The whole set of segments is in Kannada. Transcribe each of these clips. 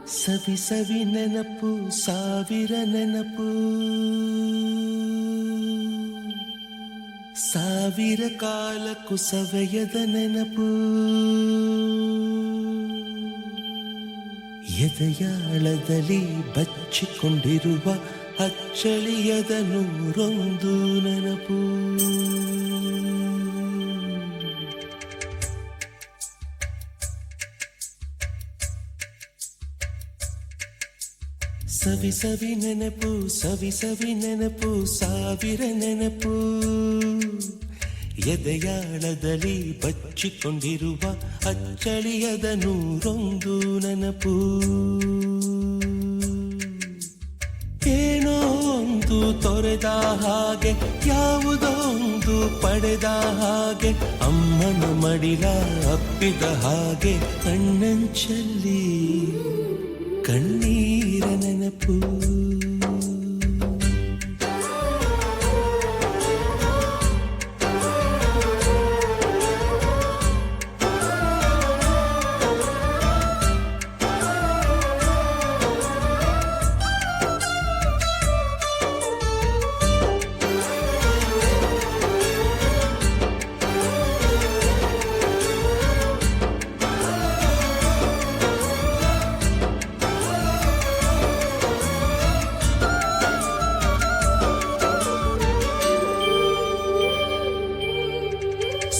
ಸವಿ ಸವಿ ನೆನಪು ಸಾವಿರ ನೆನಪು ಸಾವಿರ ಕಾಲಕ್ಕೂ ಸವೆಯದ ನೆನಪು ಎದೆಯಾಳದಲ್ಲಿ ಬಚ್ಚಿಕೊಂಡಿರುವ ಅಚ್ಚಳಿಯದ ನೂರೊಂದು ನೆನಪು ಸವಿ ಸವಿ ನೆನಪು ಸವಿ ಸವಿ ನೆನಪು ಸಾವಿರ ನೆನಪು ಎದೆಯಾಳದಲ್ಲಿ ಬಚ್ಚಿಕೊಂಡಿರುವ ಅಚ್ಚಳಿಯದ ನೂರೊಂದು ನೆನಪು ಏನೋ ಒಂದು ತೊರೆದ ಹಾಗೆ ಯಾವುದೋ ಒಂದು ಪಡೆದ ಹಾಗೆ ಅಮ್ಮನ ಮಡಿಲ ಅಪ್ಪಿದ ಹಾಗೆ ಕಣ್ಣಂಚಲ್ಲಿ ಕಣ್ಣೀರ ನೆನಪು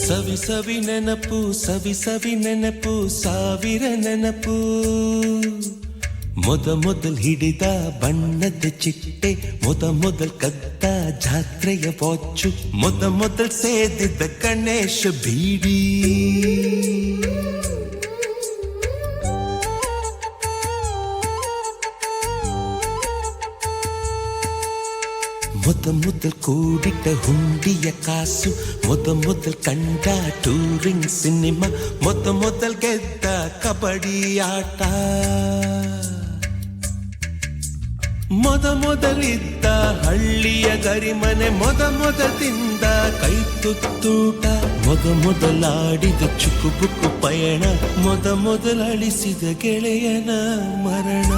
ಸವಿ ಸವಿ ನೆನಪು ಸವಿ ಸವಿ ನೆನಪು ಸಾವಿರ ನೆನಪು ಮೊದಲ್ ಹಿಡಿದ ಬಣ್ಣದ ಚಿಟ್ಟೆ ಮೊದಲ್ ಕದ್ದ ಜಾತ್ರೆಯ ವಾಚು ಮೊದಲ್ ಸೇದಿದ್ದ ಗಣೇಶ ಬೀಡಿ ಮೊದಲ್ ಕೂಡಿಟ್ಟ ಹುಂಡಿಯ ಕಾಸು ಮೊದಲ್ ಕಂಡ ಟೂರಿಂಗ್ ಸಿನಿಮಾ ಮೊದಲ್ ಗೆದ್ದ ಕಬಡ್ಡಿ ಆಟ ಮೊದಲಿದ್ದ ಹಳ್ಳಿಯ ಗರಿಮನೆ ಮೊದಲಿಂದ ಕೈ ತುತ್ತೂಟ ಮೊದಲಾಡಿದ ಚುಕುಬುಕು ಪಯಣ ಮೊದಲಳಿಸಿದ ಗೆಳೆಯನ ಮರಣ